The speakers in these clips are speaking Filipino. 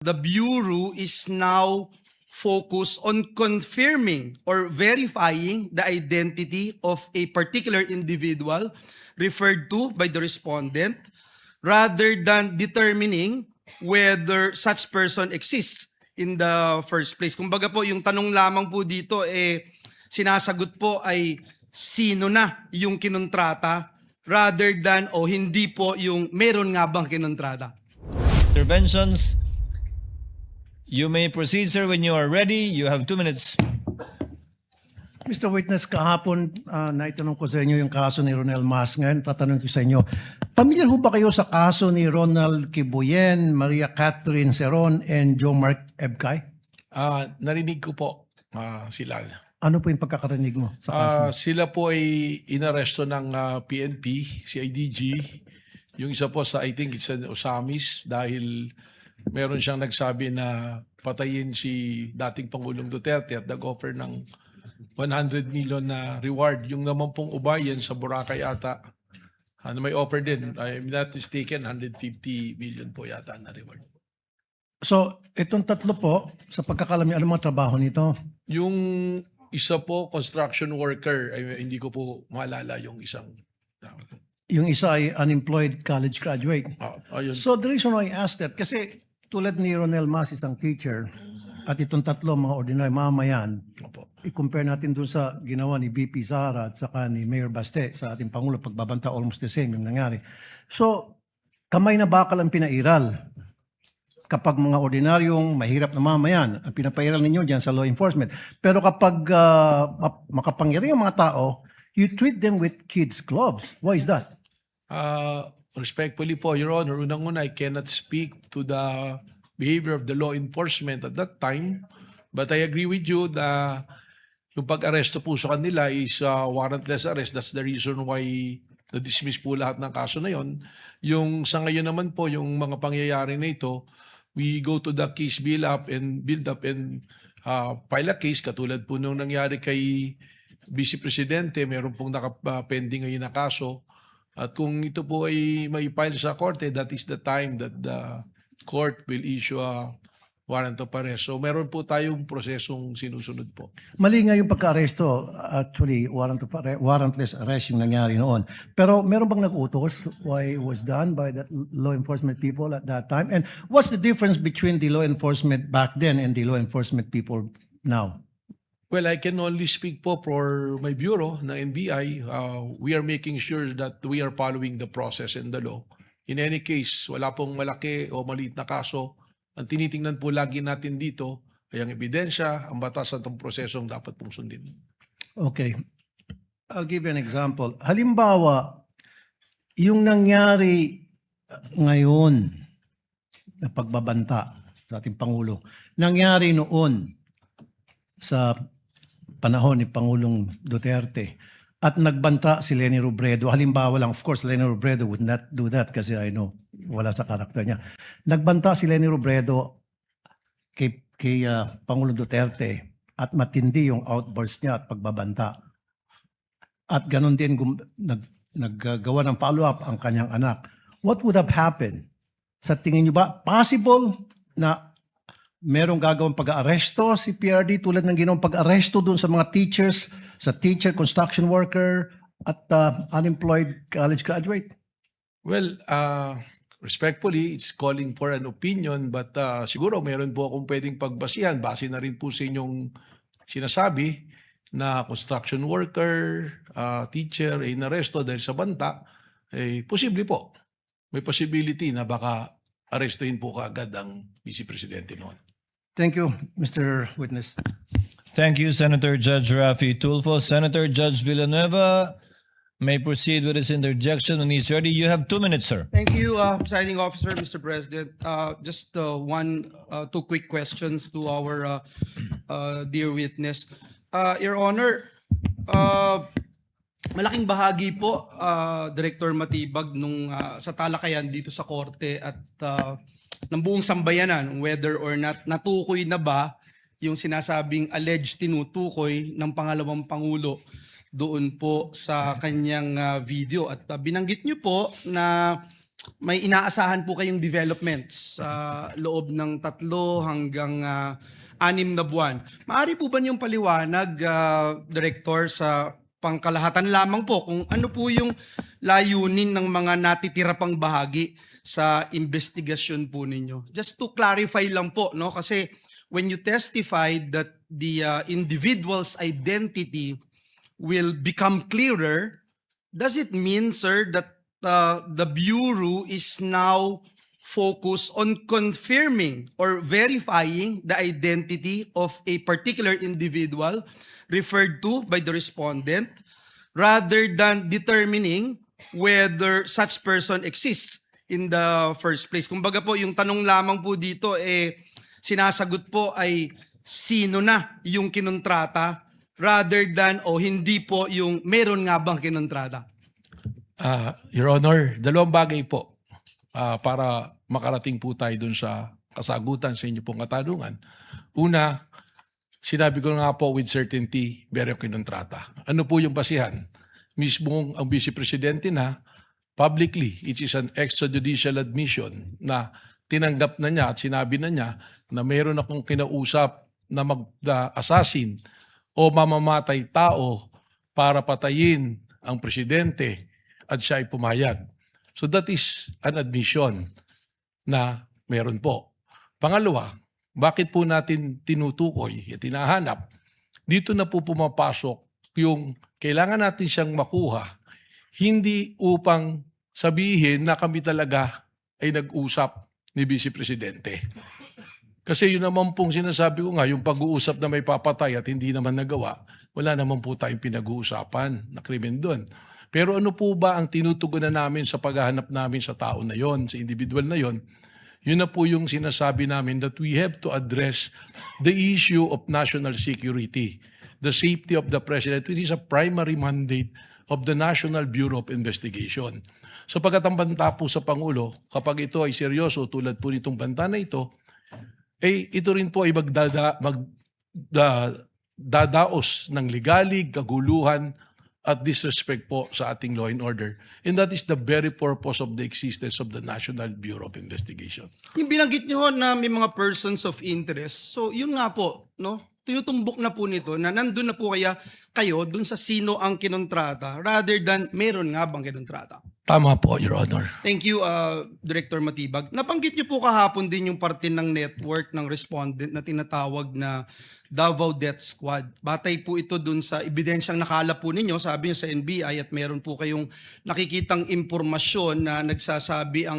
The Bureau is now focused on confirming or verifying the identity of a particular individual referred to by the respondent rather than determining whether such person exists in the first place. Kumbaga po, yung tanong lamang po dito, sinasagot po ay sino na yung kinontrata rather than o hindi po yung meron nga bang kinontrata. Interventions. You may proceed, sir, when you are ready. You have 2 minutes. Mr. Witness, kahapon naitanong ko sa inyo yung kaso ni Ronel Mas. Ngayon, tatanong ko sa inyo, pamilyar ho ba kayo sa kaso ni Ronald Kibuyen, Maria Catherine Seron, and Joe Mark Ebcay? Narinig ko po sila. Ano po yung pagkakarinig mo sa kaso? Sila po ay inaresto ng PNP, CIDG. Yung isa po sa, I think it's an Osamis dahil meron siyang nagsabi na patayin si dating Pangulong Duterte at nag-offer ng 100 million na reward. Yung naman pong ubayan sa Boracay ata, may offer din. I'm not mistaken, 150 million po yata na reward. So, itong tatlo po, sa pagkakalam niyo, ano mga trabaho nito? Yung isa po, construction worker, hindi ko po maalala yung isang tao. Yung isa ay unemployed college graduate. Ayun. So, the reason why I asked that, kasi tulad ni Ronel Mas, isang teacher, at itong tatlo, mga ordinary mamayan, Opo. i-compare natin dun sa ginawa ni VP Sara at saka ni Mayor Baste sa ating Pangulo, pagbabanta almost the same yung nangyari. So, kamay na bakal ang pinairal kapag mga ordinaryong mahirap na mamayan ang pinapairal ninyo dyan sa law enforcement. Pero kapag makapangyari ang mga tao, you treat them with kids' gloves. Why is that? Respectfully po, Your Honor, unang-una, I cannot speak to the behavior of the law enforcement at that time. But I agree with you na yung pag-aresto po sa kanila is warrantless arrest. That's the reason why na-dismiss po lahat ng kaso na yon. Yung sa ngayon naman po, yung mga pangyayari na ito, we go to the case build up and file a case katulad po nung nangyari kay Vice Presidente, meron pong nakapending ngayon na kaso. At kung ito po ay may file sa korte, that is the time that the court will issue a warrant of arrest. So meron po tayong prosesong sinusunod po. Mali nga yung pagka-aresto. Actually, warrantless arrest yung nangyari noon. Pero meron bang nag-utos why it was done by the law enforcement people at that time? And what's the difference between the law enforcement back then and the law enforcement people now? Well, I can only speak po for my bureau na NBI. We are making sure that we are following the process and the law. In any case, wala pong malaki o maliit na kaso. Ang tinitingnan po lagi natin dito ay ang ebidensya, ang batas at ang prosesong dapat pong sundin. Okay. I'll give you an example. Halimbawa, yung nangyari ngayon na pagbabanta sa ating Pangulo, nangyari noon sa panahon ni Pangulong Duterte at nagbanta si Leni Robredo. Halimbawa lang, of course, Leni Robredo would not do that kasi I know, wala sa karakter niya. Nagbanta si Leni Robredo kay Pangulong Duterte at matindi yung outburst niya at pagbabanta. At ganun din naggagawa ng follow-up ang kanyang anak. What would have happened? Sa tingin niyo ba, possible na merong gagawang pag-aaresto si PRD tulad ng ginawang pag-aaresto dun sa mga teachers, sa teacher, construction worker, at unemployed college graduate? Well, respectfully, it's calling for an opinion but siguro meron po akong pwedeng pagbasihan. Base na rin po sa inyong sinasabi na construction worker, teacher, ay inaresto dahil sa banta. Posible po. May possibility na baka arestuhin po kaagad ang Vice Presidente noon. Thank you, Mr. Witness. Thank you, Senator Judge Rafi Tulfo. Senator Judge Villanueva may proceed with his interjection when he's ready. You have 2 minutes, sir. Thank you, Presiding Officer, Mr. President. Just two quick questions to our dear witness. Your Honor, malaking bahagi po, Director Matibag, nung sa talakayan dito sa korte at ng buong sambayanan, whether or not natukoy na ba yung sinasabing alleged tinutukoy ng pangalawang Pangulo doon po sa kanyang video. At binanggit niyo po na may inaasahan po kayong development sa loob ng 3 hanggang 6 na buwan. Maaari po ba niyong paliwanag, Director, sa pangkalahatan lamang po kung ano po yung layunin ng mga natitira pang bahagi sa investigasyon po ninyo? Just to clarify lang po, no? Kasi when you testified that the individual's identity will become clearer, does it mean, sir, that the Bureau is now focused on confirming or verifying the identity of a particular individual referred to by the respondent rather than determining whether such person exists in the first place? Kumbaga po, yung tanong lamang po dito, sinasagot po ay sino na yung kinontrata rather than hindi po yung meron nga bang kinontrata? Your Honor, dalawang bagay po para makarating po tayo dun sa kasagutan sa inyo pong katanungan. Una, sinabi ko nga po with certainty, meron kinontrata. Ano po yung basihan? Mismong ang Vice Presidente na publicly, it is an extrajudicial admission na tinanggap na niya at sinabi na niya na meron akong kinausap na mag-assassin o mamamatay tao para patayin ang presidente at siya ay pumayag. So that is an admission na meron po. Pangalawa, bakit po natin tinutukoy at tinahanap? Dito na po pumapasok yung kailangan natin siyang makuha, hindi upang sabihin na kami talaga ay nag-usap ni Vice Presidente. Kasi yun naman pong sinasabi ko nga, yung pag-uusap na may papatay at hindi naman nagawa, wala naman po tayong pinag-uusapan na krimen doon. Pero ano po ba ang tinutugunan namin sa paghahanap namin sa tao na yon, sa individual na yon? Yun na po yung sinasabi namin that we have to address the issue of national security, the safety of the President, which is a primary mandate of the National Bureau of Investigation. So pagkat ang banta po sa Pangulo, kapag ito ay seryoso tulad po nitong banta na ito, ito rin po ay magdadaos ng ligalig, kaguluhan, at disrespect po sa ating law and order. And that is the very purpose of the existence of the National Bureau of Investigation. Yung binanggit niyo ho na may mga persons of interest, so yun nga po, no? Tinutumbok na po nito na nandun na po kaya kayo dun sa sino ang kinontrata rather than meron nga bang kinontrata. Tama po, Your Honor. Thank you, Director Matibag. Nabanggit niyo po kahapon din yung parte ng network ng respondent na tinatawag na Davao Death Squad. Batay po ito dun sa ebidensyang nakalap po ninyo, sabi niyo sa NBI, at meron po kayong nakikitang impormasyon na nagsasabi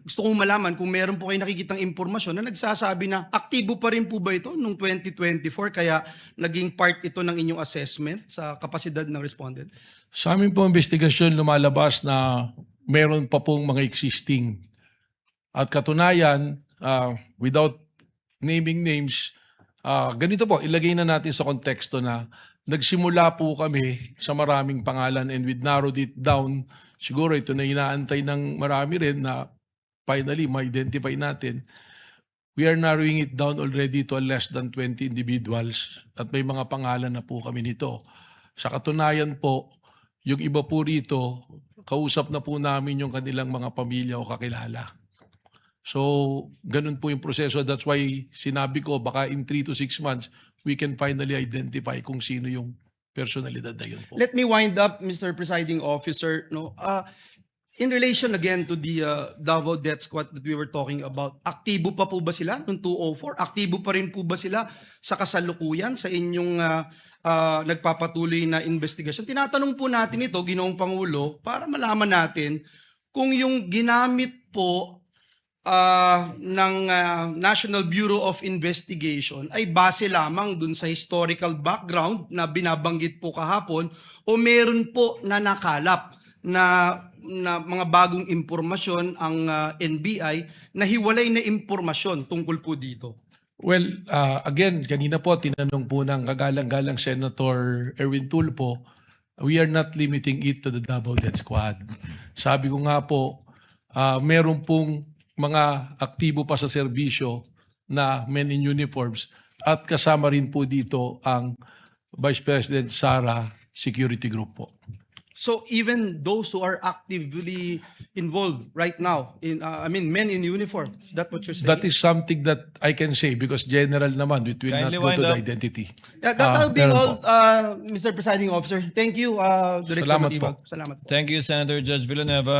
gusto kong malaman kung meron po kayong nakikitang impormasyon na nagsasabi na aktibo pa rin po ba ito noong 2024 kaya naging part ito ng inyong assessment sa kapasidad ng respondent? Sa amin po investigasyon lumalabas na meron pa pong mga existing. At katunayan, without naming names, ganito po, ilagay na natin sa konteksto na nagsimula po kami sa maraming pangalan and we narrowed it down. Siguro ito na inaantay ng marami rin na finally ma-identify natin. We are narrowing it down already to less than 20 individuals at may mga pangalan na po kami nito. Sa katunayan po, yung iba po rito, kausap na po namin yung kanilang mga pamilya o kakilala. So, ganun po yung proseso. That's why sinabi ko, baka in 3 to 6 months, we can finally identify kung sino yung personalidad na yun po. Let me wind up, Mr. Presiding Officer. No, in relation again to the Davao Death Squad that we were talking about, aktibo pa po ba sila noong 204? Aktibo pa rin po ba sila sa kasalukuyan sa inyong nagpapatuloy na investigasyon? Tinatanong po natin ito, Ginoong Pangulo, para malaman natin kung yung ginamit po ng National Bureau of Investigation ay base lamang dun sa historical background na binabanggit po kahapon o meron po na nakalap na mga bagong impormasyon ang NBI na hiwalay na impormasyon tungkol po dito? Well, again, kanina po tinanong po ng kagalang-galang Senator Erwin Tulfo, we are not limiting it to the Davao Death Squad. Sabi ko nga po, meron pong mga aktibo pa sa serbisyo na men in uniforms at kasama rin po dito ang Vice President Sara Security Group po. So even those who are actively involved right now in, men in uniform, is that what you're saying? That is something that I can say because general naman, it will Kindly not go wind to the up. identity. Yeah, that will be Meron all, po. Mr. Presiding Officer. Thank you, Director Salamat Matibag. po. Salamat po. Thank you, Senator Judge Villanueva.